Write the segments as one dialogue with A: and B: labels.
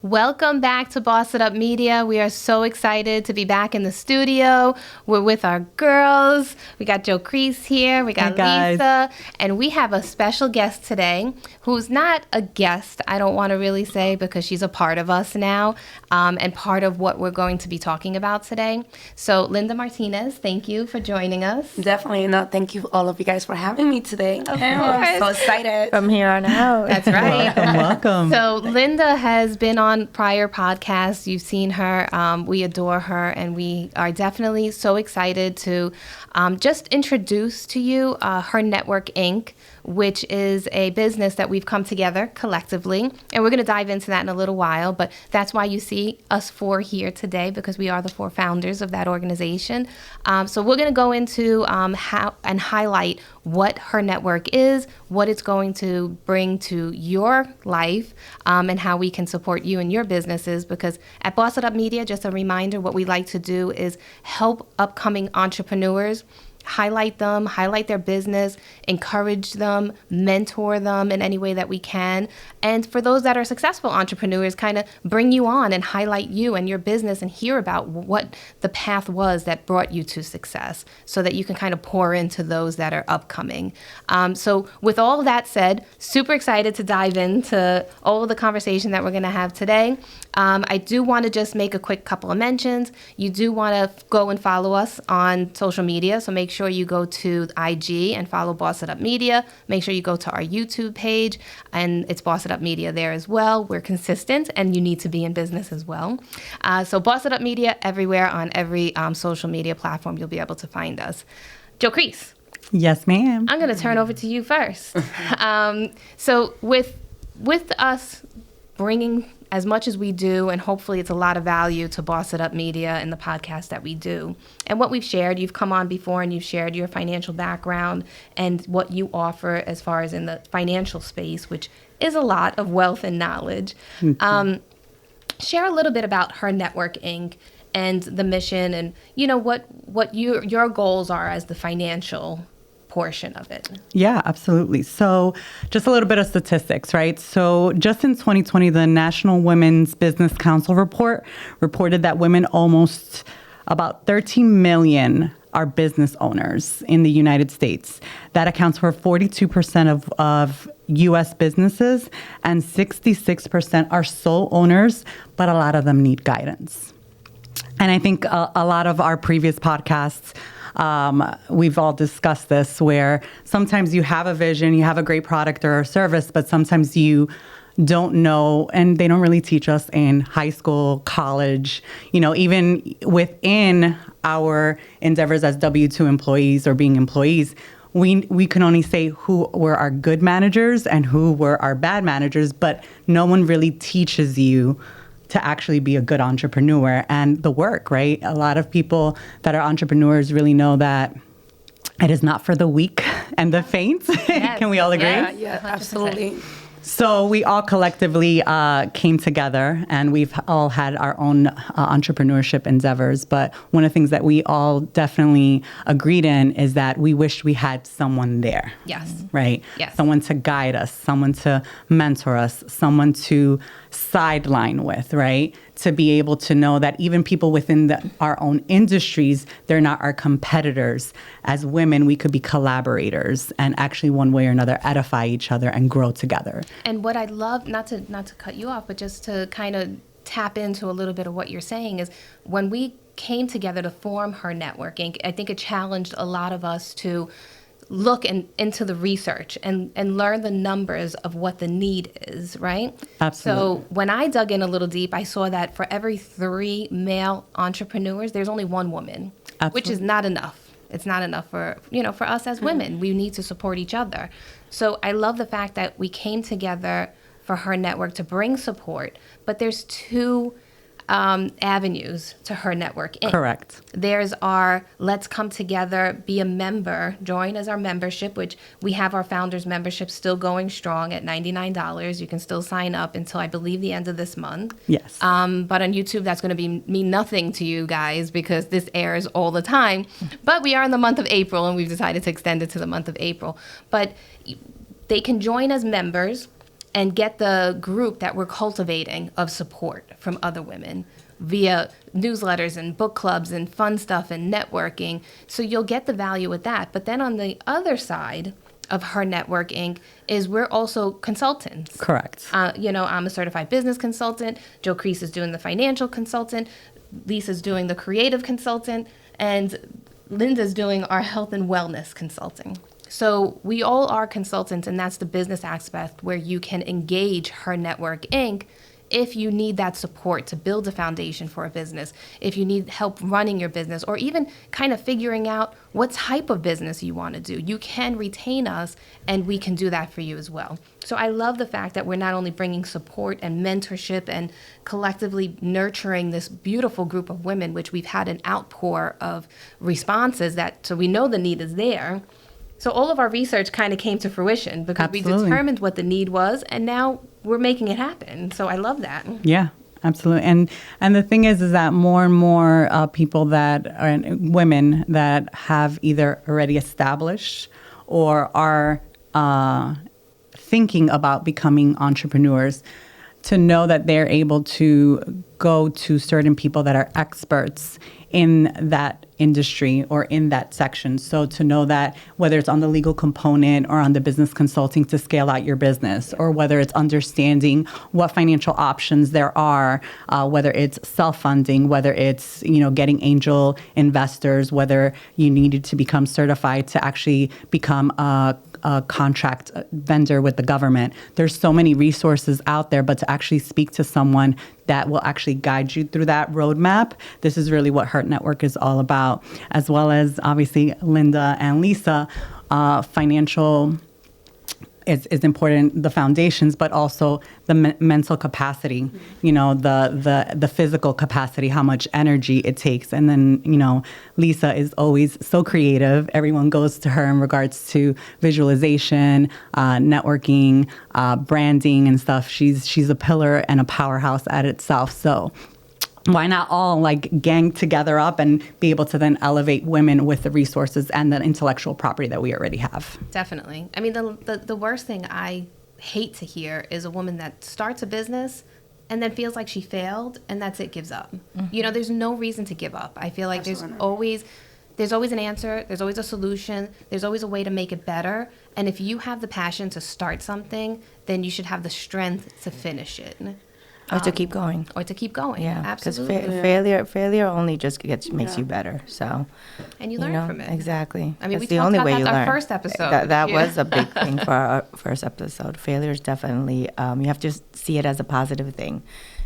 A: Welcome back to Boss It Up Media. We are so excited to be back in the studio. We're with our girls. We got Jocrys here. We got Lisa. And we have a special guest today who's not a guest, I don't want to really say, because she's a part of us now and part of what we're going to be talking about today. So Linda Martinez, thank you for joining us.
B: Definitely. No, thank you all of you guys for having me today.
A: Of course.
B: I'm so excited.
C: From here on out.
A: That's right.
C: Welcome.
A: So Linda has been on prior podcasts. You've seen her. We adore her, and we are definitely so excited to just introduce to you Her Network Inc., which is a business that we've come together collectively. And we're going to dive into that in a little while, but that's why you see us four here today, because we are the four founders of that organization. So we're going to go into how and highlight what Her Network is, what it's going to bring to your life, and how we can support you and your businesses. Because at Boss It Up Media, just a reminder, what we like to do is help upcoming entrepreneurs, highlight them, highlight their business, encourage them, mentor them in any way that we can. And for those that are successful entrepreneurs, kind of bring you on and highlight you and your business and hear about what the path was that brought you to success, so that you can kind of pour into those that are upcoming. So with all that said, super excited to dive into all of the conversation that we're going to have today. I do want to just make a quick couple of mentions. You do want to go and follow us on social media, so make sure you go to IG and follow Boss It Up Media. Make sure you go to our YouTube page, and it's Boss It Up Media there as well. We're consistent, and you need to be in business as well. So Boss It Up Media everywhere on every social media platform. You'll be able to find us. Jocrys.
C: Yes, ma'am.
A: I'm going to turn over to you first. So with us bringing as much as we do, and hopefully it's a lot of value to Boss It Up Media and the podcast that we do. And what we've shared, you've come on before and you've shared your financial background and what you offer as far as in the financial space, which is a lot of wealth and knowledge. Share a little bit about Her Network Inc. and the mission, and what your goals are as the financial portion of it.
C: Yeah, absolutely. So just a little bit of statistics, right? So just in 2020, the National Women's Business Council reported that women, almost about 13 million, are business owners in the United States. That accounts for 42% of U.S. businesses, and 66% are sole owners, but a lot of them need guidance. And I think a lot of our previous podcasts, we've all discussed this, where sometimes you have a vision, you have a great product or a service, but sometimes you don't know, and they don't really teach us in high school, college, even within our endeavors as W-2 employees or being employees. We can only say who were our good managers and who were our bad managers, but no one really teaches you to actually be a good entrepreneur and the work, right? A lot of people that are entrepreneurs really know that it is not for the weak and the faint. Yes. Can we all agree?
B: Yeah, absolutely.
C: So we all collectively came together, and we've all had our own entrepreneurship endeavors. But one of the things that we all definitely agreed in is that we wished we had someone there.
A: Yes.
C: Right?
A: Yes.
C: Someone to guide us, someone to mentor us, someone to sideline with, right? To be able to know that even people within our own industries, they're not our competitors. As women, we could be collaborators and actually one way or another edify each other and grow together.
A: And what I'd love, not to cut you off, but just to kind of tap into a little bit of what you're saying, is when we came together to form Her Network Inc., I think it challenged a lot of us to look into the research and learn the numbers of what the need is, right?
C: Absolutely.
A: So when I dug in a little deep, I saw that for every 3 male entrepreneurs, there's only 1 woman,
C: Absolutely.
A: Which is not enough. It's not enough for us as women. We need to support each other. So I love the fact that we came together for Her Network to bring support, but there's 2 avenues to Her Network Inc.
C: Correct.
A: There's our Let's Come Together, be a member, join as our membership, which we have our founders membership still going strong at $99. You can still sign up until I believe the end of this month.
C: Yes.
A: But on YouTube, that's going to mean nothing to you guys because this airs all the time. But we are in the month of April, and we've decided to extend it to the month of April. But they can join as members. and get the group that we're cultivating of support from other women via newsletters and book clubs and fun stuff and networking. So you'll get the value with that. But then on the other side of Her Network Inc. is we're also consultants.
C: Correct.
A: I'm a certified business consultant. Jocrys is doing the financial consultant. Lisa's doing the creative consultant. And Linda's doing our health and wellness consulting. So we all are consultants, and that's the business aspect where you can engage Her Network Inc. if you need that support to build a foundation for a business, if you need help running your business, or even kind of figuring out what type of business you want to do. You can retain us, and we can do that for you as well. So I love the fact that we're not only bringing support and mentorship and collectively nurturing this beautiful group of women, which we've had an outpour of responses so we know the need is there. So all of our research kind of came to fruition because
C: Absolutely.
A: we determined what the need was, and now we're making it happen. So I love that.
C: Yeah, absolutely. And the thing is that more and more people that are women that have either already established or are thinking about becoming entrepreneurs, to know that they're able to go to certain people that are experts in that industry or in that section. So to know that whether it's on the legal component or on the business consulting to scale out your business, or whether it's understanding what financial options there are, whether it's self-funding, whether it's, getting angel investors, whether you needed to become certified to actually become a contract vendor with the government. There's so many resources out there, but to actually speak to someone that will actually guide you through that roadmap, this is really what Her Network is all about, as well as obviously Linda and Lisa. Financial is important, the foundations, but also the mental capacity, the physical capacity, how much energy it takes. And then, Lisa is always so creative. Everyone goes to her in regards to visualization, networking, branding and stuff. She's a pillar and a powerhouse at itself. So why not all gang together up and be able to then elevate women with the resources and the intellectual property that we already have?
A: Definitely. I mean, the worst thing I hate to hear is a woman that starts a business and then feels like she failed and that's it, gives up. Mm-hmm. There's no reason to give up. I feel like there's always an answer. There's always a solution. There's always a way to make it better. And if you have the passion to start something, then you should have the strength to finish it.
B: Or to keep going.
A: Yeah, absolutely.
B: Because failure only just makes you better. So,
A: and you learn from it.
B: Exactly.
A: I mean,
B: that's
A: we
B: the
A: talked
B: only
A: about
B: way
A: that
B: you
A: our
B: learn.
A: first episode.
B: That was a big thing for our first episode. Failure is definitely, you have to see it as a positive thing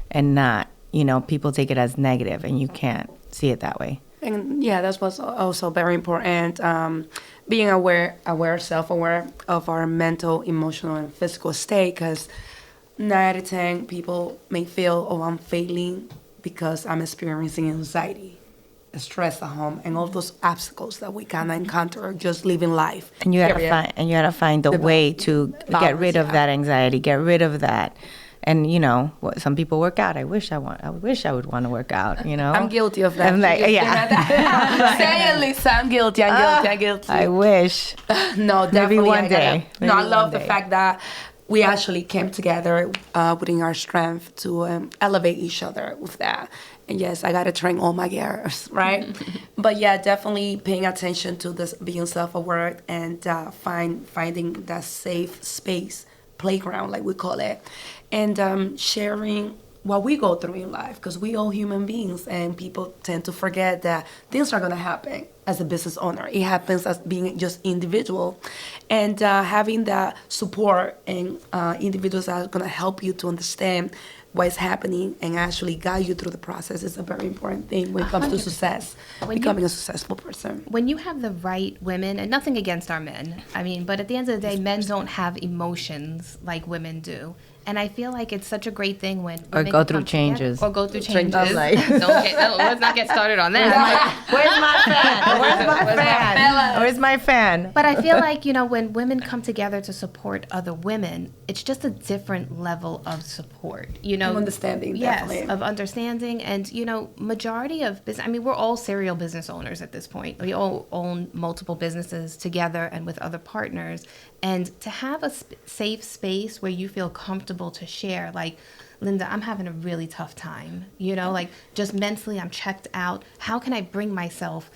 B: and not, people take it as negative and you can't see it that way.
D: And that's what's also very important. Being self-aware of our mental, emotional, and physical state, because 9 out of 10 people may feel, I'm failing because I'm experiencing anxiety, stress at home, and all those obstacles that we kind of encounter just living life.
B: And you gotta find a way to get rid of that anxiety, get rid of that. And some people work out. I wish I would want to work out.
D: I'm guilty of that.
B: I'm like, yeah.
D: Say it, Lisa. I'm guilty.
B: I wish.
D: No, definitely.
B: Maybe one day.
D: I love the fact that we actually came together putting our strength to elevate each other with that. And yes, I got to train all my gears, right? But yeah, definitely paying attention to this, being self-aware and finding that safe space, playground, like we call it, and sharing what we go through in life, because we all human beings, and people tend to forget that things are going to happen as a business owner. It happens as being just individual, and having that support and individuals that are going to help you to understand what is happening and actually guide you through the process is a very important thing when it comes to success, becoming a successful person.
A: When you have the right women, and nothing against our men, but at the end of the day, men don't have emotions like women do. And I feel like it's such a great thing when
B: Or
A: women
B: go
A: can
B: through
A: come together-
B: changes.
A: Or go through changes.
B: I'm like-
A: Let's not get started on that.
B: Where's my fan? Where's my fan? Where's my fan?
A: But I feel like, when women come together to support other women, it's just a different level of support,
D: Understanding,
A: yes,
D: definitely.
A: of understanding. And, majority of business, we're all serial business owners at this point. We all own multiple businesses together and with other partners. And to have a safe space where you feel comfortable to share, like, Linda, I'm having a really tough time, like just mentally I'm checked out. How can I bring myself,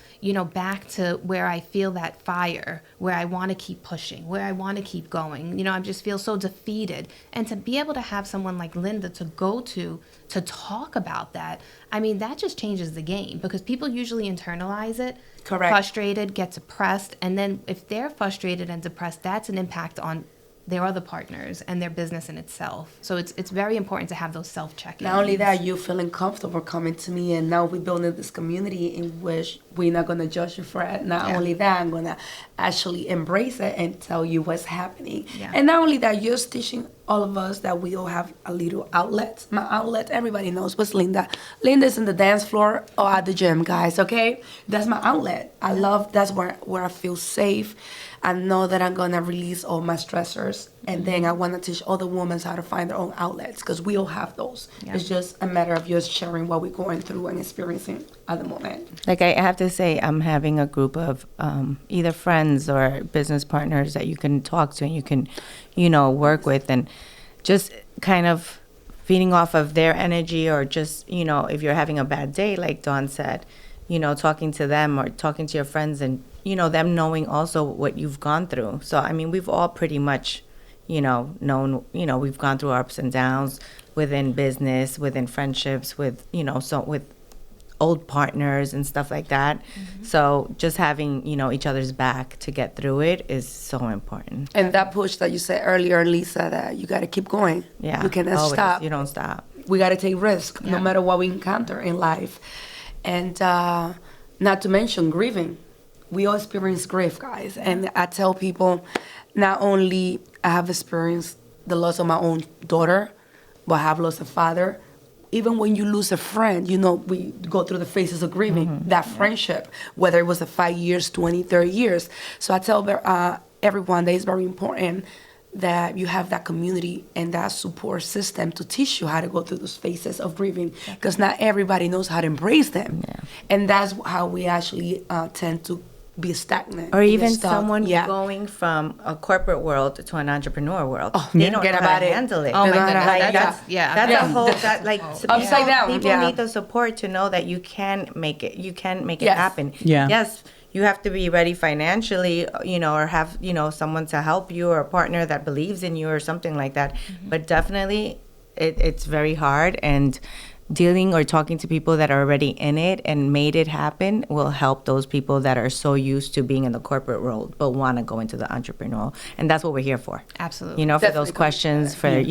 A: back to where I feel that fire, where I want to keep pushing, where I want to keep going? I just feel so defeated. And to be able to have someone like Linda to go to talk about that, that just changes the game, because people usually internalize it.
D: Correct.
A: Frustrated, get depressed. And then if they're frustrated and depressed, that's an impact on their other partners and their business in itself. So it's very important to have those self-check-ins.
D: Not only that, you feeling comfortable coming to me, and now we're building this community in which we're not going to judge you for it. Not only that, I'm going to actually embrace it and tell you what's happening.
A: Yeah.
D: And not only that, you're teaching all of us that we all have a little outlet. My outlet, everybody knows what's Linda. Linda's in the dance floor or at the gym, guys, okay? That's my outlet. I love, that's where I feel safe. I know that I'm going to release all my stressors. And then I want to teach other women how to find their own outlets, because we all have those.
A: Yeah.
D: It's just a matter of just sharing what we're going through and experiencing at the moment.
B: Like, I have to say, I'm having a group of either friends or business partners that you can talk to and you can, work with, and just kind of feeding off of their energy, or just, if you're having a bad day, like Dawn said, talking to them or talking to your friends, and, them knowing also what you've gone through. So, we've all pretty much, known, we've gone through ups and downs within business, within friendships, with, so with old partners and stuff like that. Mm-hmm. So just having, each other's back to get through it is so important.
D: And that push that you said earlier, Lisa, that you got to keep going.
B: Yeah.
D: You cannot
B: always.
D: stop.
B: You don't stop.
D: We got to take risks no matter what we encounter in life. And not to mention grieving. We all experience grief, guys. And I tell people, not only I have experienced the loss of my own daughter, but I have lost a father. Even when you lose a friend, we go through the phases of grieving, that friendship, whether it was 5 years, 20, 30 years. So I tell everyone that it's very important that you have that community and that support system to teach you how to go through those phases of grieving, because not everybody knows how to embrace them. Yeah. And that's how we actually tend to be stagnant.
B: Or even someone going from a corporate world to an entrepreneur world.
D: Oh,
B: they don't
D: get
B: know
D: about
B: how to
D: it.
B: handle it.
A: Oh my goodness.
B: That's a whole,
D: upside down.
B: People need the support to know that you can make it. You can make it happen.
C: Yeah.
B: Yes, you have to be ready financially, or have, someone to help you, or a partner that believes in you or something like that. Mm-hmm. But definitely it's very hard, and dealing or talking to people that are already in it and made it happen will help those people that are so used to being in the corporate world but want to go into the entrepreneurial. And that's what we're here for.
A: Absolutely.
B: For
D: Definitely
B: those questions, for,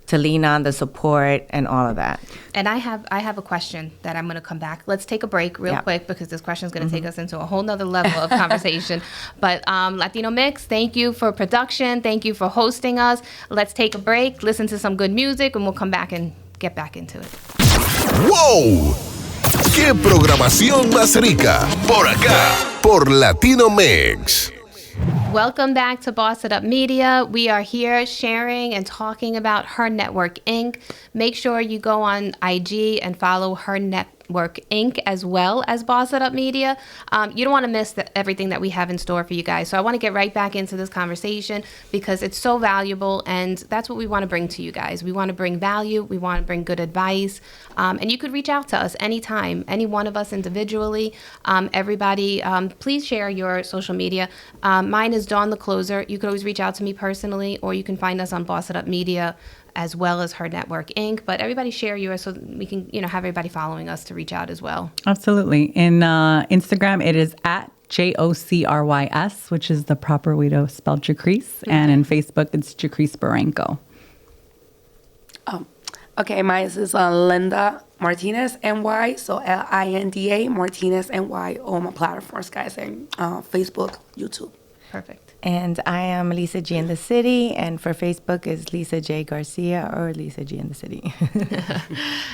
B: to lean on the support and all of that.
A: And I have a question that I'm going to come back. Let's take a break real quick, because this question is going to take us into a whole nother level of conversation. But Latino Mixx, thank you for production. Thank you for hosting us. Let's take a break, listen to some good music, and we'll come back and get back into it.
E: ¡Wow! ¡Qué programación más rica! Por acá, por Latino Mixx.
A: Welcome back to Boss It Up Media. We are here sharing and talking about Her Network Inc. Make sure you go on IG and follow Her Network Inc. as well as Boss It Up Media. You don't want to miss everything that we have in store for you guys. So I want to get right back into this conversation, because it's so valuable, and that's what we want to bring to you guys. We want to bring value. We want to bring good advice. And you could reach out to us anytime, any one of us individually. Everybody, please share your social media. Mine is Dawn the Closer. You could always reach out to me personally, or you can find us on Boss It Up Media as well as Her Network Inc. But everybody share yours so we can, have everybody following us to reach out as well.
C: Absolutely. In Instagram, it is at Jocrys, which is the proper way to spell Jocrys. And in Facebook, it's Jocrys Barranco.
D: Okay, mine is Linda Martinez, NY. So Linda Martinez, NY, on my platforms, guys, and Facebook, YouTube.
A: Perfect.
B: And I am Lisa G in the City, and for Facebook is Lisa J Garcia or Lisa G in the City.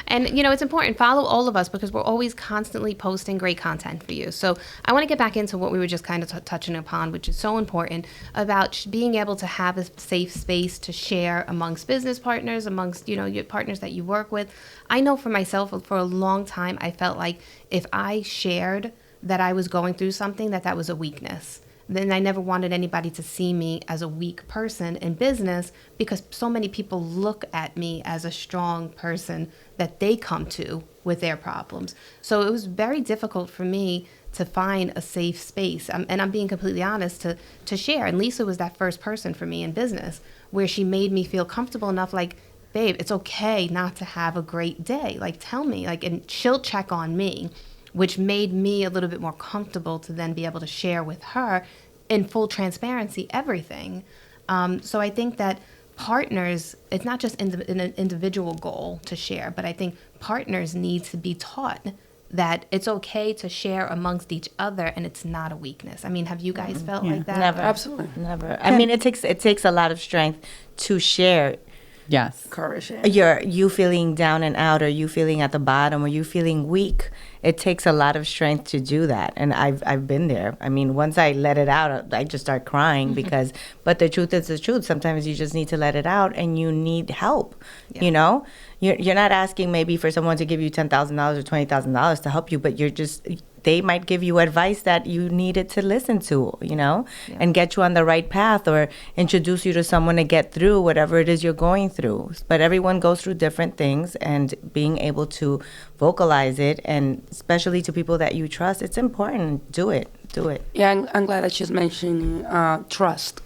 A: And, you know, it's important. Follow all of us because we're always constantly posting great content for you. So I want to get back into what we were just kind of touching upon, which is so important about being able to have a safe space to share amongst business partners, amongst, you know, your partners that you work with. I know for myself, for a long time, I felt like if I shared that I was going through something, that was a weakness. Then I never wanted anybody to see me as a weak person in business because so many people look at me as a strong person that they come to with their problems. So it was very difficult for me to find a safe space. And I'm being completely honest to share. And Lisa was that first person for me in business where she made me feel comfortable enough, like, babe, it's okay not to have a great day. Like, tell me, like, and she'll check on me, which made me a little bit more comfortable to then be able to share with her in full transparency everything. So I think that partners, it's not just an individual goal to share, but I think partners need to be taught that it's okay to share amongst each other and it's not a weakness. I mean, have you guys felt like that?
B: Never.
D: Absolutely.
B: Never. I mean, it takes a lot of strength to share.
C: Yes.
D: Courage. Yeah.
B: You feeling down and out, or you feeling at the bottom, or you feeling weak. It takes a lot of strength to do that, and I've been there. I mean, once I let it out, I just start crying because. But the truth is the truth. Sometimes you just need to let it out, and you need help. Yeah. You know, you're not asking maybe for someone to give you $10,000 or $20,000 to help you, but they might give you advice that you needed to listen to, you know, and get you on the right path or introduce you to someone to get through whatever it is you're going through. But everyone goes through different things, and being able to vocalize it, and especially to people that you trust, it's important. Do it.
D: Yeah, I'm glad that she's mentioning trust.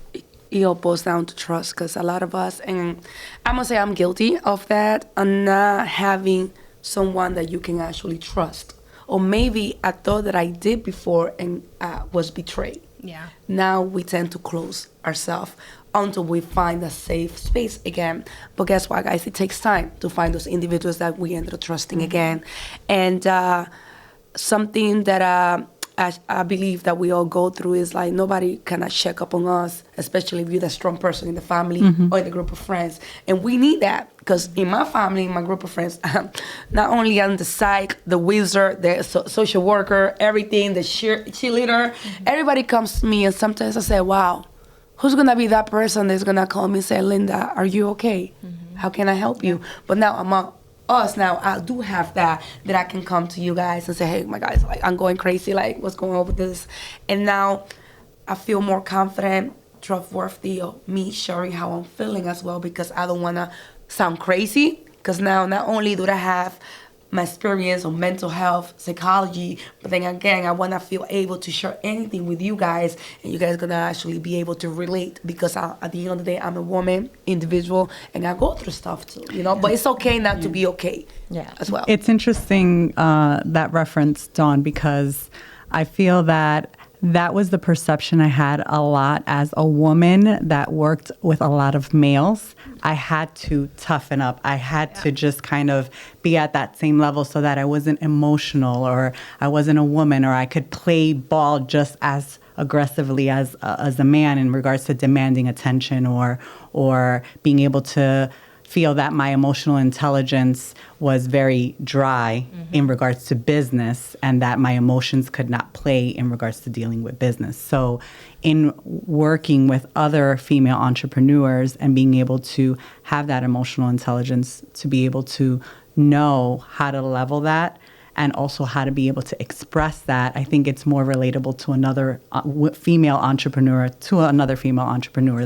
D: It all boils down to trust because a lot of us, and I must say I'm guilty of that, and not having someone that you can actually trust. Or maybe I thought that I did before and was betrayed.
A: Yeah.
D: Now we tend to close ourselves until we find a safe space again. But guess what, guys? It takes time to find those individuals that we ended up trusting again. And something that I believe that we all go through is like nobody cannot check up on us, especially if you're the strong person in the family or in the group of friends. And we need that because in my family, in my group of friends, not only I'm the psych, the wizard, the social worker, everything, the cheerleader, everybody comes to me, and sometimes I say, wow, who's going to be that person that's going to call me and say, Linda, are you okay? How can I help you? But now among us, now I do have that I can come to you guys and say, hey, my guys, like, I'm going crazy, like, what's going on with this? And now I feel more confident, trustworthy of me sharing how I'm feeling as well, because I don't want to sound crazy, because now not only do I have my experience on mental health, psychology, but then again, I want to feel able to share anything with you guys, and you guys gonna actually be able to relate, because at the end of the day, I'm a woman, individual, and I go through stuff too, you know, but it's okay not to be okay as well.
C: It's interesting, that reference, Dawn, because I feel that was the perception I had a lot as a woman that worked with a lot of males. I had to toughen up. I had to just kind of be at that same level so that I wasn't emotional, or I wasn't a woman, or I could play ball just as aggressively as a man in regards to demanding attention, or being able to feel that my emotional intelligence was very dry in regards to business, and that my emotions could not play in regards to dealing with business. So in working with other female entrepreneurs and being able to have that emotional intelligence to be able to know how to level that and also how to be able to express that, I think it's more relatable to another female entrepreneur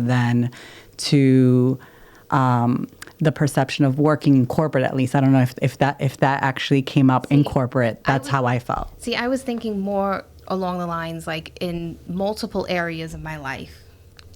C: than to the perception of working in corporate, at least. I don't know if that actually came up in corporate. That's how I felt.
A: See, I was thinking more along the lines, like in multiple areas of my life,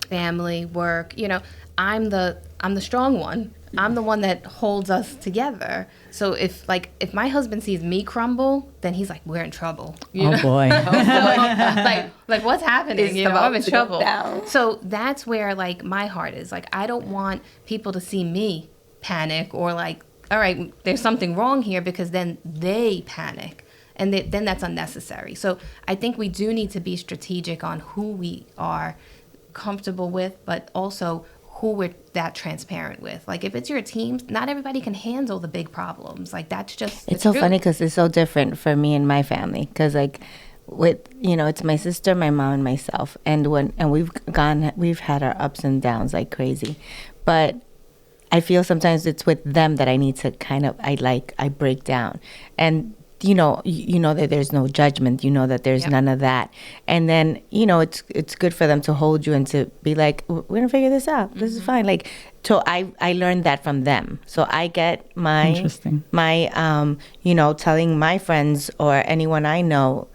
A: family, work, you know, I'm the strong one. I'm the one that holds us together. So if my husband sees me crumble, then he's like, we're in trouble. You know?
C: Boy.
A: like what's happening?
D: It's
A: I'm in
D: to
A: trouble.
D: go down.
A: So that's where like my heart is. Like, I don't want people to see me panic or like, all right, there's something wrong here, because then they panic. And then that's unnecessary. So I think we do need to be strategic on who we are comfortable with, but also who we're that transparent with. Like if it's your team, not everybody can handle the big problems. Like that's just
B: It's so funny because it's so different for me and my family. Because like with, it's my sister, my mom, and myself. And we've had our ups and downs like crazy. But I feel sometimes it's with them that I need to I break down. And you know that there's no judgment, that there's none of that. And then, it's good for them to hold you and to be like, we're going to figure this out. This is fine. Like, so I learned that from them. So I get my telling my friends or anyone I know,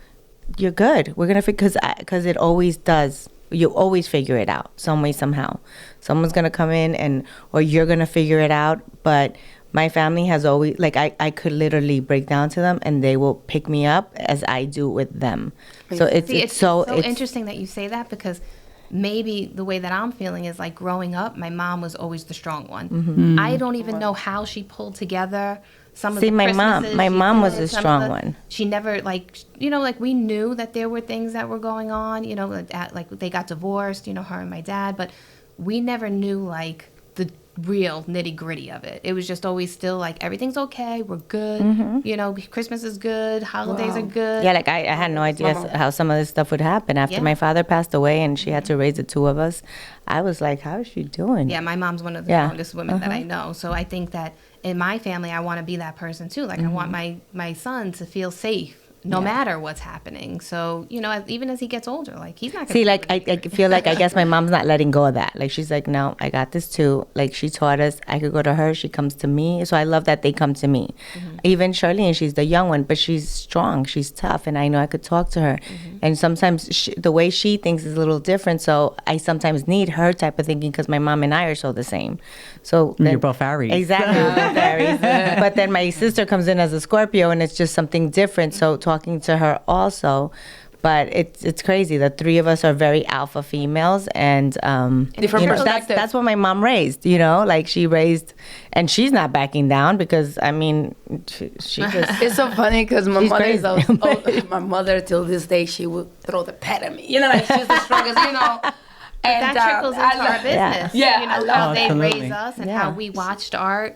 B: you're good. We're going to because it always does. You always figure it out some way, somehow. Someone's going to come in or you're going to figure it out. But my family has always, like, I could literally break down to them and they will pick me up as I do with them. So it's so
A: interesting that you say that, because maybe the way that I'm feeling is like growing up, my mom was always the strong one.
B: Mm-hmm.
A: I don't even know how she pulled together some of the
B: my
A: Christmases
B: mom was the strong one.
A: She never we knew that there were things that were going on, like they got divorced, her and my dad, but we never knew like the real nitty gritty of it. It was just always still like everything's okay, we're good, Christmas is good, holidays are good.
B: Yeah, like I had no idea how some of this stuff would happen after my father passed away and she had to raise the two of us. I was like, how is she doing?
A: Yeah, my mom's one of the strongest women that I know. So I think that in my family, I want to be that person too. Like I want my son to feel safe no matter what's happening. So, even as he gets older, like he's not going to...
B: See, like I feel like I guess my mom's not letting go of that. Like she's like, no, I got this too. Like she taught us, I could go to her, she comes to me. So I love that they come to me. Mm-hmm. Even Charlene, she's the young one, but she's strong, she's tough, and I know I could talk to her. Mm-hmm. And sometimes the way she thinks is a little different, so I sometimes need her type of thinking because my mom and I are so the same. So
C: you're both Aries.
B: Exactly, we're both Aries. But then my sister comes in as a Scorpio, and it's just something different. So talking to her also, but it's crazy. The three of us are very alpha females, and
D: different perspectives.
B: That's what my mom raised. Like she raised, and she's not backing down because she just.
D: It's so funny because my mother is my mother till this day she would throw the pet at me. Like she's the strongest.
A: And that trickles into our business.
D: Yeah.
A: How they raise us and how we watched our,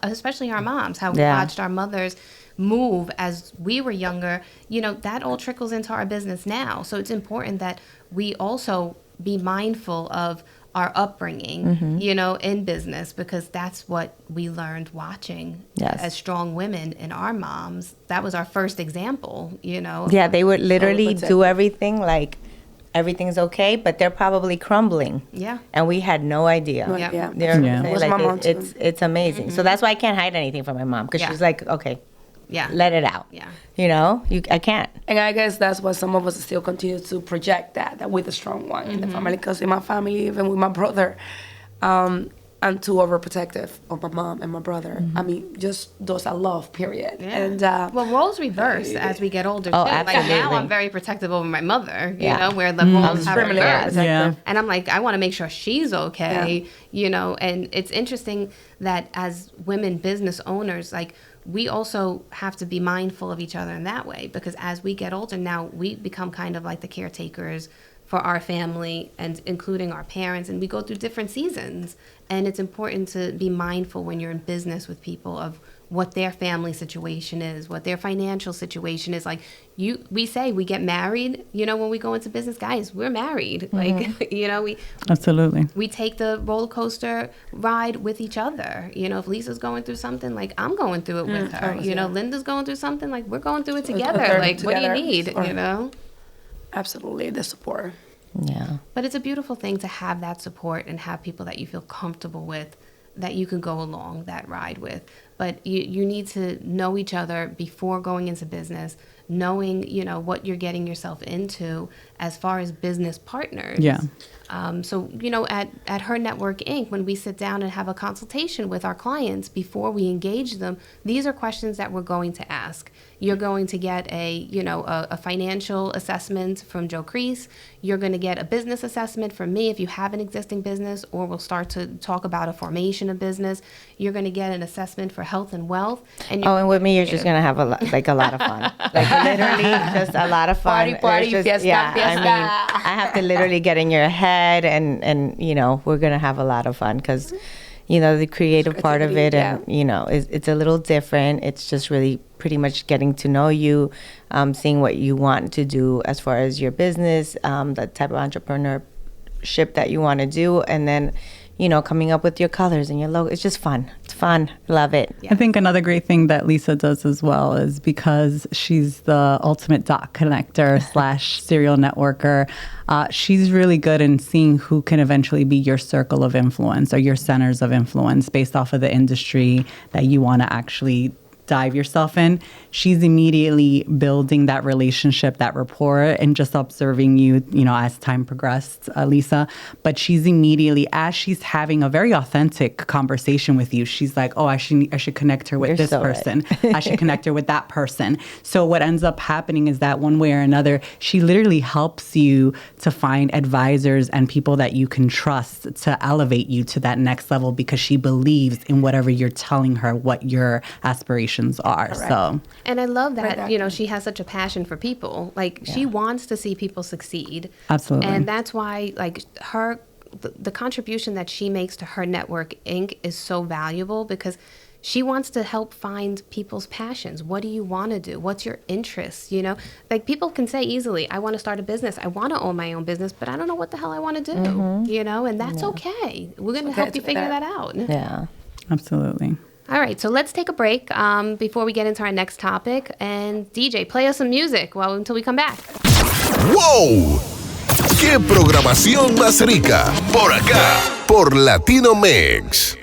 A: especially our moms, how we watched our mothers move as we were younger. That all trickles into our business now. So it's important that we also be mindful of our upbringing, in business, because that's what we learned watching as strong women in our moms. That was our first example,
B: Yeah, they would literally do everything like, everything's okay, but they're probably crumbling.
A: Yeah.
B: And we had no idea.
A: Yeah.
B: It's amazing. Mm-hmm. So that's why I can't hide anything from my mom, because she's like, okay, let it out.
A: Yeah.
B: I can't.
D: And I guess that's why some of us still continue to project that we're the strong one in the family. Because in my family, even with my brother, I'm too overprotective of my mom and my brother. Mm-hmm. I mean, just those I love, period.
A: Yeah.
D: And
A: roles reverse as we get older, too.
B: Absolutely.
A: Like now I'm very protective over my mother, where the roles have reversed.
C: Yeah.
A: And I'm like, I want to make sure she's okay, and it's interesting that as women business owners, like, we also have to be mindful of each other in that way, because as we get older now, we become kind of like the caretakers for our family and including our parents, and we go through different seasons. And it's important to be mindful when you're in business with people of what their family situation is, what their financial situation is. Like we say we get married, when we go into business, guys, we're married. Mm-hmm. Like,
C: Absolutely.
A: We take the roller coaster ride with each other. If Lisa's going through something, like I'm going through it with her. Linda's going through something, like we're going through it together. Like, what do you need,
D: Absolutely, the support.
B: Yeah.
A: But it's a beautiful thing to have that support and have people that you feel comfortable with, that you can go along that ride with. But you need to know each other before going into business, knowing, what you're getting yourself into as far as business partners.
C: Yeah.
A: So, at Her Network Inc., when we sit down and have a consultation with our clients before we engage them, these are questions that we're going to ask. You're going to get a financial assessment from Jocrys. You're going to get a business assessment from me if you have an existing business, or we'll start to talk about a formation of business. You're going to get an assessment for health and wealth. And
B: and with me, you're just gonna have a lot of fun. Like literally, just a lot of fun.
D: Party,
B: There's just,
D: fiesta, fiesta.
B: I mean, I have to literally get in your head, and we're gonna have a lot of fun because, the creative part of it, and it's a little different. It's just really pretty much getting to know you, seeing what you want to do as far as your business, the type of entrepreneurship that you want to do, and then coming up with your colors and your logo. It's just fun. It's fun. Love it.
C: I think another great thing that Lisa does as well is because she's the ultimate dot connector / serial networker. She's really good in seeing who can eventually be your circle of influence or your centers of influence based off of the industry that you want to actually dive yourself in. She's immediately building that relationship, that rapport, and just observing you, as time progressed, Lisa. But she's immediately, as she's having a very authentic conversation with you, she's like, I should connect her with
B: You're
C: this
B: so
C: person. Right. I should connect her with that person. So what ends up happening is that one way or another, she literally helps you to find advisors and people that you can trust to elevate you to that next level because she believes in whatever you're telling her, what your aspirations are.
D: Correct.
C: So,
A: and I love that, she has such a passion for people. Like, she wants to see people succeed.
C: Absolutely.
A: And that's why, like, the contribution that she makes to her network, Inc. is so valuable because she wants to help find people's passions. What do you want to do? What's your interests? Like, people can say easily, I want to start a business. I want to own my own business, but I don't know what the hell I want to do, and that's okay. We're going to help you figure that out.
B: Yeah.
C: Absolutely.
A: All right, so let's take a break before we get into our next topic. And DJ, play us some music until we come back.
E: ¡Wow! ¡Qué programación más rica! Por acá, por Latino Mixx.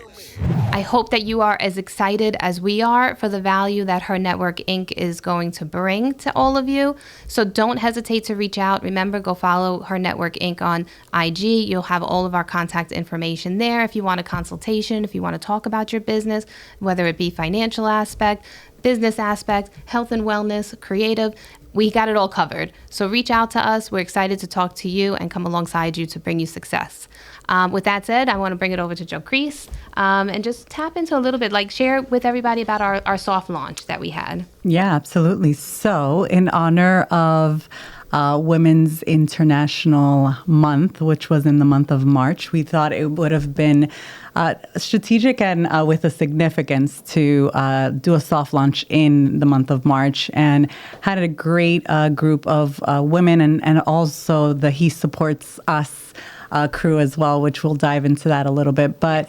A: I hope that you are as excited as we are for the value that Her Network Inc. is going to bring to all of you. So don't hesitate to reach out. Remember, go follow Her Network Inc. on IG. You'll have all of our contact information there. If you want a consultation, if you want to talk about your business, whether it be financial aspect, business aspect, health and wellness, creative, we got it all covered. So reach out to us. We're excited to talk to you and come alongside you to bring you success. With that said, I want to bring it over to Jocrys and just tap into a little bit, share with everybody about our soft launch that we had.
C: Yeah, absolutely. So in honor of Women's International Month, which was in the month of March, we thought it would have been strategic and with a significance to do a soft launch in the month of March, and had a great group of women and also the He Supports Us crew as well, which we'll dive into that a little bit. But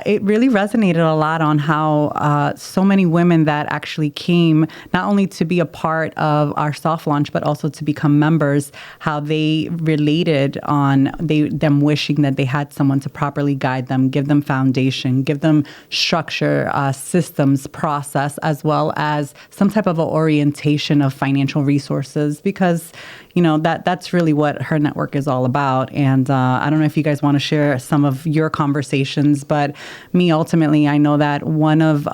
C: it really resonated a lot on how so many women that actually came not only to be a part of our soft launch, but also to become members, how they related on them wishing that they had someone to properly guide them, give them foundation, give them structure, systems, process, as well as some type of orientation of financial resources, because that's really what Her Network is all about. And I don't know if you guys want to share some of your conversations, but me, ultimately, I know that one of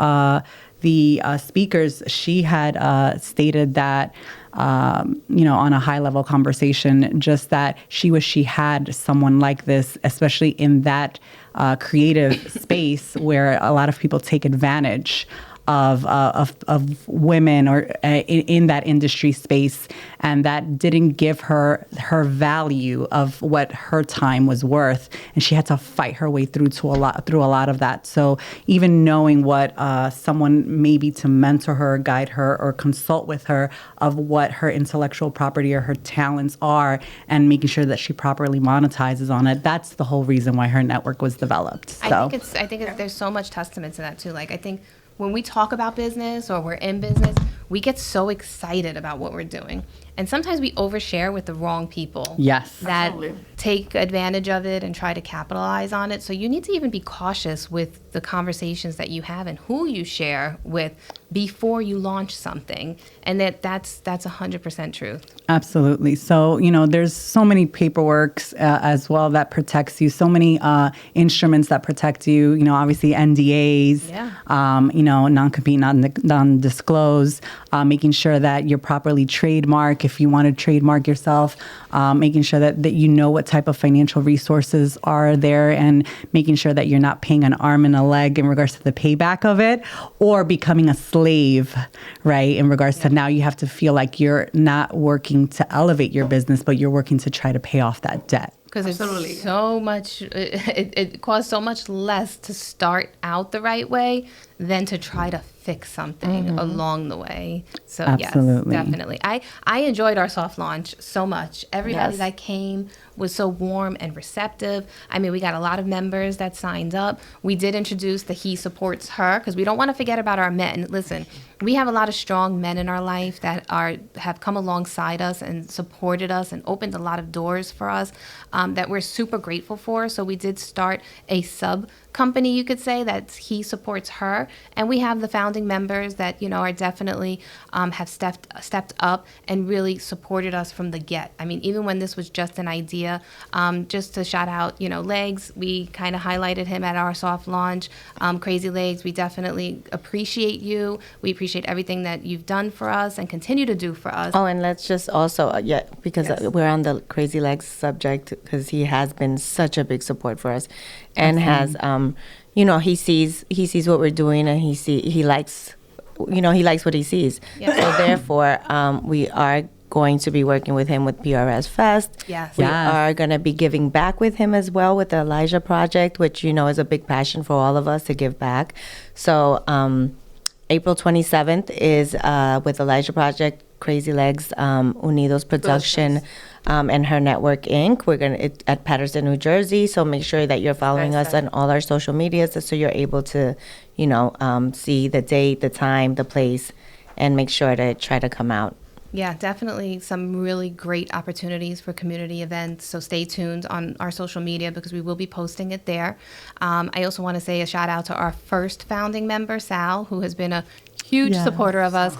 C: the speakers, she had stated that, on a high level conversation, just that she wished she had someone like this, especially in that creative space where a lot of people take advantage of women or in that industry space, and that didn't give her value of what her time was worth, and she had to fight her way through a lot of that. So even knowing what someone maybe to mentor her, guide her, or consult with her of what her intellectual property or her talents are, and making sure that she properly monetizes on it, that's the whole reason why Her Network was developed. So.
A: I think there's so much testament to that too. I think when we talk about business or we're in business, we get so excited about what we're doing. And sometimes we overshare with the wrong people.
C: Yes.
A: That
D: Absolutely.
A: take advantage of it and try to capitalize on it. So you need to even be cautious with the conversations that you have and who you share with before you launch something. And that's 100% truth.
C: Absolutely. So, there's so many paperworks as well that protects you, so many instruments that protect you, obviously NDAs, non-compete, non-disclose, making sure that you're properly trademarked. if you want to trademark yourself, making sure that you know what type of financial resources are there, and making sure that you're not paying an arm and a leg in regards to the payback of it, or becoming a slave, right? In regards to now you have to feel like you're not working to elevate your business, but you're working to try to pay off that debt.
A: Because it's so much, it costs so much less to start out the right way than to try to fix something along the way. So
C: Absolutely.
A: Yes, definitely. I enjoyed our soft launch so much. Everybody that came was so warm and receptive. I mean, we got a lot of members that signed up. We did introduce the He Supports Her, because we don't want to forget about our men. Listen, we have a lot of strong men in our life that have come alongside us and supported us and opened a lot of doors for us that we're super grateful for. So we did start a sub company, you could say, that's He Supports Her, and we have the founding members that are definitely have stepped up and really supported us from the get. I mean, even when this was just an idea, just to shout out, Legs, we kind of highlighted him at our soft launch. Crazy Legs, we definitely appreciate you. We appreciate everything that you've done for us and continue to do for us.
B: Oh, and let's just also, because we're on the Crazy Legs subject, because he has been such a big support for us, and has, he sees what we're doing, and he likes what he sees. Yep. So therefore, we are going to be working with him with PRS Fest.
A: Yes.
B: We are going to be giving back with him as well with the Elijah Project, which, is a big passion for all of us to give back. So April 27th is with Elijah Project, Crazy Legs, Unidos Production, and Her Network Inc. We're at Paterson, New Jersey. So make sure that you're following us on all our social medias, so you're able to, see the date, the time, the place, and make sure to try to come out.
A: Yeah, definitely some really great opportunities for community events. So stay tuned on our social media, because we will be posting it there. I also want to say a shout out to our first founding member, Sal, who has been a huge supporter of us,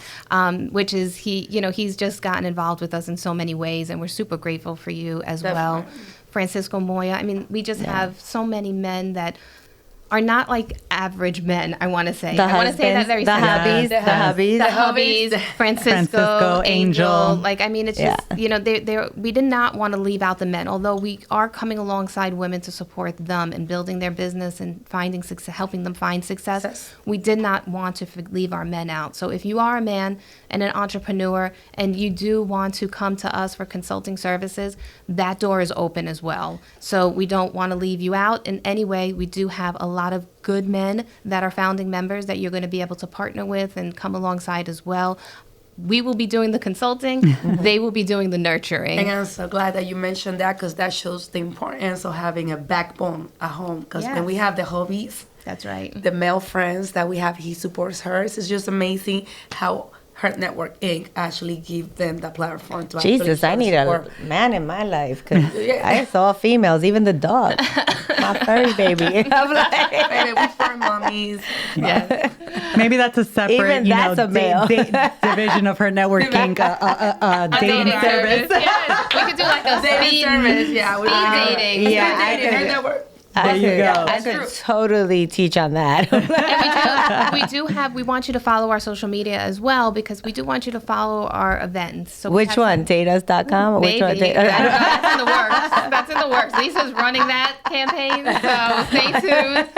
A: which is he's just gotten involved with us in so many ways, and we're super grateful for you as well. Francisco Moya. I mean, we just have so many men that are not like average men, I want to say. I want to say that very
B: the
A: hubbies, Francisco, Angel. Like, I mean, it's just, we did not want to leave out the men, although we are coming alongside women to support them and building their business and finding success, helping them find success. We did not want to leave our men out. So if you are a man and an entrepreneur and you do want to come to us for consulting services, that door is open as well. So we don't want to leave you out in any way. We do have a lot of good men that are founding members that you're going to be able to partner with and come alongside as well. We will be doing the consulting. They will be doing the nurturing.
D: And I'm so glad that you mentioned that, because that shows the importance of having a backbone at home. Because when we have the hobbies,
A: that's right,
D: the male friends that we have, He Supports Hers. It's just amazing how Her Network Inc. actually give them the platform to
B: Jesus, I need a man in my life, because I saw females, even the dog, my furry baby. I'm like,
D: baby, we fur mommies.
A: Yes.
C: Maybe that's a separate,
B: that's a male
C: division of Her Network Inc. Dating service.
A: Yes. We could do like a
D: dating service.
A: Speed dating.
B: Yeah,
D: Her Network.
C: There you go.
B: I could totally teach on that.
A: And we want you to follow our social media as well, because we do want you to follow our events. So
B: which one? Dateus.com? Or which one?
A: I don't know. That's in the works. That's in the works. Lisa's running that campaign, so stay tuned.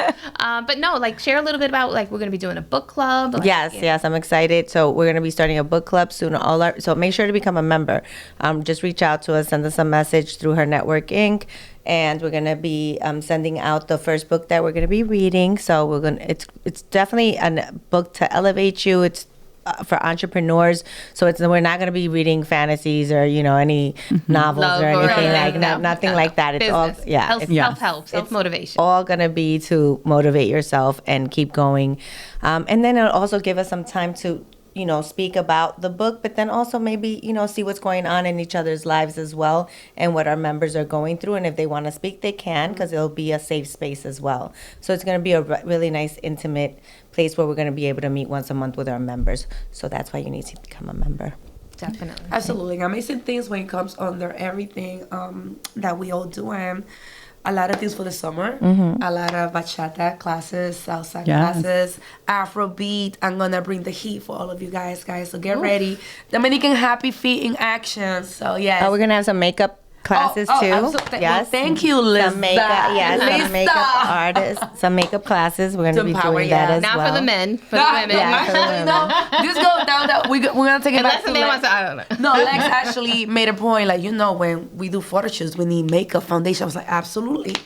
A: But no, share a little bit about, we're going to be doing a book club.
B: Yes, I'm excited. So we're going to be starting a book club soon. So make sure to become a member. Just reach out to us, send us a message through Her Network Inc. And we're gonna be sending out the first book that we're gonna be reading. So it's definitely a book to elevate you. It's for entrepreneurs. So we're not gonna be reading fantasies or any novels
A: Love
B: or anything
A: nothing
B: like that. It's
A: business.
B: all
A: Self-help, self-motivation.
B: It's all gonna be to motivate yourself and keep going. And then it'll also give us some time to speak about the book, but then also maybe, see what's going on in each other's lives as well, and what our members are going through. And if they want to speak, they can, because it'll be a safe space as well. So it's going to be a really nice, intimate place where we're going to be able to meet once a month with our members. So that's why you need to become a member.
A: Definitely.
D: Absolutely. Amazing things when it comes under everything that we all do. And a lot of things for the summer. A lot of bachata classes, salsa classes, Afrobeat. I'm gonna bring the heat for all of you guys. So get ready. Dominican Happy Feet in action. So yeah.
B: Oh, we're gonna have some makeup classes too.
D: Absolutely.
B: Yes.
D: Well, thank you, Liz.
B: Some makeup artists, some makeup classes. We're gonna be doing that as
A: Not
B: well.
A: for the men, for the women.
D: This goes down that we're gonna take it
A: Unless
D: back
A: the
D: to
A: man
D: Lex.
A: wants to, I don't know.
D: No, Lex actually made a point, like, when we do photo shoots, we need makeup, foundation. I was like, absolutely.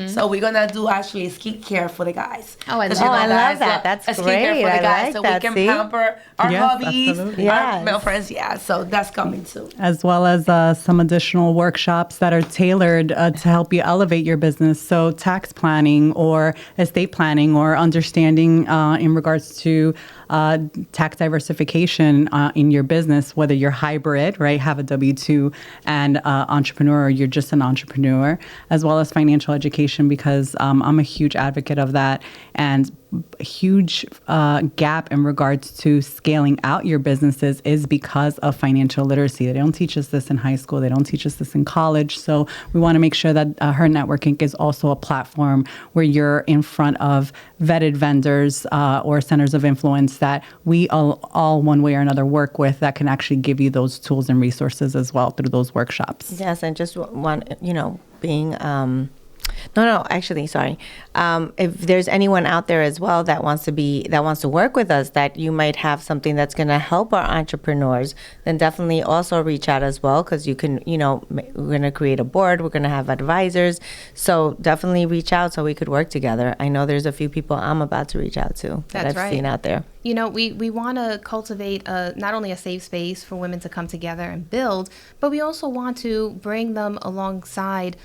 D: So we're gonna do actually skincare for the guys.
A: Oh, I love
B: that. That's
D: a skincare
B: great.
D: for the
B: I
D: guys,
B: like
D: so
B: that.
D: we can
B: See?
D: pamper our hobbies,
C: absolutely.
D: our male friends. Yeah, so that's coming too.
C: As well as some additional workshops that are tailored to help you elevate your business. So tax planning or estate planning or understanding in regards to tax diversification in your business, whether you're hybrid, right, have a W-2 and entrepreneur, or you're just an entrepreneur, as well as financial education, because I'm a huge advocate of that. And a huge gap in regards to scaling out your businesses is because of financial literacy. They don't teach us this in high school. They don't teach us this in college. So we want to make sure that Her Networking is also a platform where you're in front of vetted vendors or centers of influence that we all one way or another work with that can actually give you those tools and resources as well through those workshops.
B: Yes, and just want, being... Actually, sorry. If there's anyone out there as well that wants to work with us, that you might have something that's going to help our entrepreneurs, then definitely also reach out as well, because you can, we're going to create a board. We're going to have advisors. So definitely reach out so we could work together. I know there's a few people I'm about to reach out to that I've seen out there.
A: We want to cultivate not only a safe space for women to come together and build, but we also want to bring them alongside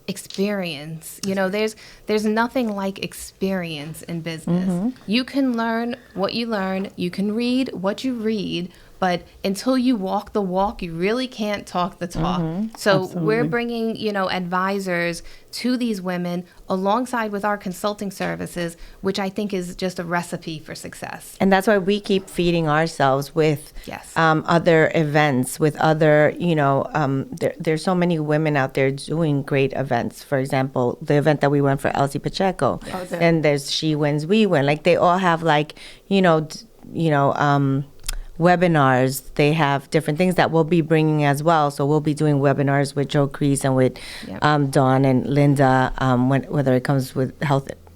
A: experience. There's nothing like experience in business. You can learn what you learn, you can read what you read, but until you walk the walk, you really can't talk the talk. So
C: Absolutely.
A: we're bringing, advisors to these women alongside with our consulting services, which I think is just a recipe for success.
B: And that's why we keep feeding ourselves with
A: Yes.
B: Other events, with other, there's so many women out there doing great events. For example, the event that we went for Elsie Pacheco. And there's She Wins, We Win. Like, they all have webinars. They have different things that we'll be bringing as well. So we'll be doing webinars with Jocrys and with Dawn and Linda, whether it comes with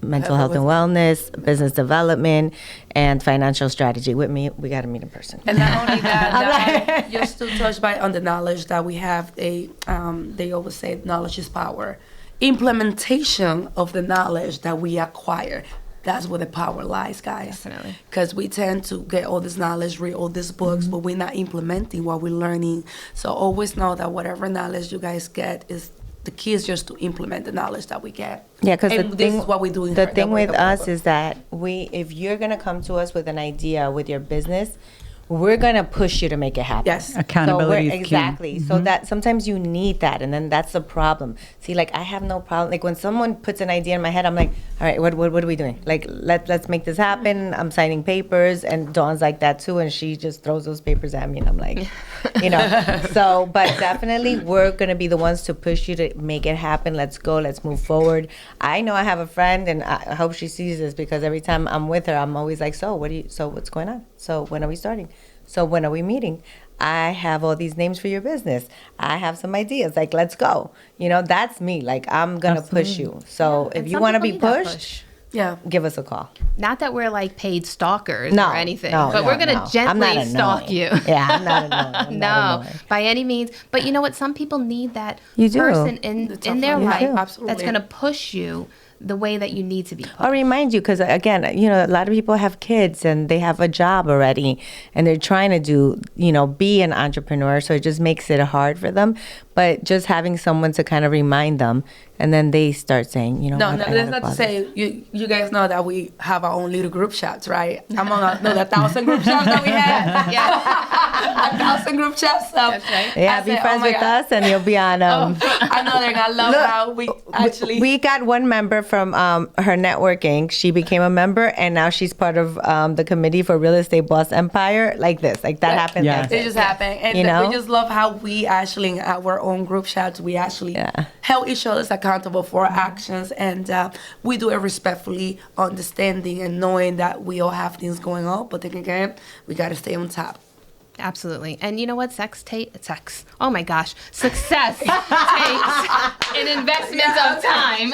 B: mental health and wellness, business development, and financial strategy. With me, we got to meet in person.
D: And not only that, just to touch on the knowledge that we have, they always say knowledge is power. Implementation of the knowledge that we acquire, that's where the power lies, guys.
A: Definitely.
D: Because we tend to get all this knowledge, read all these books, but we're not implementing what we're learning. So always know that whatever knowledge you guys get, the key is just to implement the knowledge that we get.
B: Yeah, because
D: this is what we're doing.
B: The thing with us is that if you're going to come to us with an idea with your business, we're going to push you to make it happen.
D: Yes.
C: Accountability is key.
B: Exactly. So that sometimes you need that, and then that's the problem. See, like, I have no problem. Like, when someone puts an idea in my head, I'm like, all right, what are we doing? Like, let's make this happen. I'm signing papers, and Dawn's like that too, and she just throws those papers at me, and I'm like, So, but definitely we're going to be the ones to push you to make it happen. Let's go. Let's move forward. I know I have a friend, and I hope she sees this, because every time I'm with her, I'm always like, so what's going on? So when are we starting? So when are we meeting? I have all these names for your business. I have some ideas. Like, let's go. That's me. Like, I'm going to push you. So if you want to be pushed, give us a call.
A: Not that we're like paid stalkers or anything, but we're going to
B: I'm
A: gently
B: not
A: stalk you.
B: Yeah, I'm not annoying. I'm not annoying.
A: By any means. But you know what? Some people need that
B: You do.
A: person in their life
D: Absolutely.
A: that's going to push you the way that you need to be pushed.
B: I'll remind you, because again, a lot of people have kids and they have a job already, and they're trying to do, be an entrepreneur. So it just makes it hard for them. But just having someone to kind of remind them, and then they start saying,
D: No, that's not to say you guys know that we have our own little group chats, right? Among the 1,000 group chats that we have. 1,000 in group chat. So
A: That's right.
B: Yeah,
D: I
B: be
D: said, oh
B: friends
D: my
B: with
D: God.
B: us and you'll be on.
D: I know they're gonna love
B: Look,
D: how we actually.
B: We got one member from her networking. She became a member, and now she's part of the committee for Real Estate Boss Empire. Like this, like that happens.
C: Yes.
B: Like
D: It
B: this.
D: just happened. And
B: You know?
D: we just love how we actually, in our own group chats, we actually
B: Yeah.
D: held each other accountable for our actions. And we do it respectfully, understanding and knowing that we all have things going on. But then again, we got to stay on top.
A: Absolutely. And you know what? Sex. Oh my gosh. Success takes an investment of time.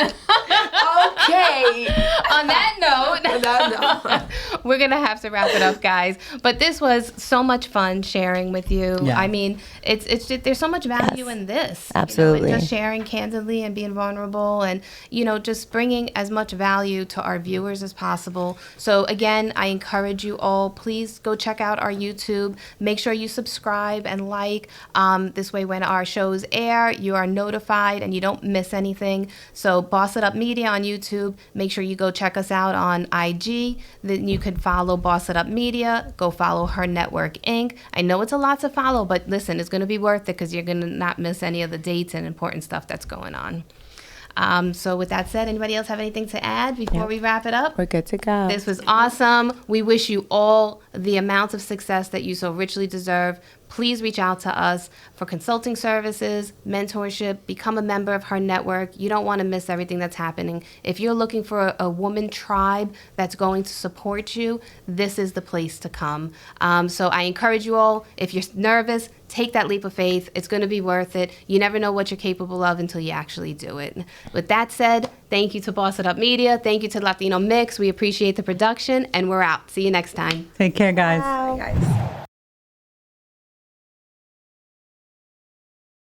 D: Okay.
A: On that note, we're going to have to wrap it up, guys. But this was so much fun sharing with you.
C: Yeah.
A: I mean, it's just, there's so much value in this.
B: Absolutely.
A: And just sharing candidly and being vulnerable and, just bringing as much value to our viewers as possible. So again, I encourage you all, please go check out our YouTube. Make sure you subscribe and like. This way, when our shows air, you are notified and you don't miss anything. So Boss It Up Media on YouTube. Make sure you go check us out on IG. Then you can follow Boss It Up Media. Go follow Her Network Inc. I know it's a lot to follow, but listen, it's going to be worth it because you're going to not miss any of the dates and important stuff that's going on. So with that said, anybody else have anything to add before we wrap it up?
B: We're good to go.
A: This was awesome. We wish you all the amounts of success that you so richly deserve. Please reach out to us for consulting services, mentorship, become a member of Her Network. You don't want to miss everything that's happening. If you're looking for a woman tribe that's going to support you, this is the place to come. So I encourage you all, if you're nervous, take that leap of faith. It's going to be worth it. You never know what you're capable of until you actually do it. With that said, thank you to Boss It Up Media. Thank you to Latino Mixx. We appreciate the production, and we're out. See you next time.
C: Take care, guys.
D: Hi, guys.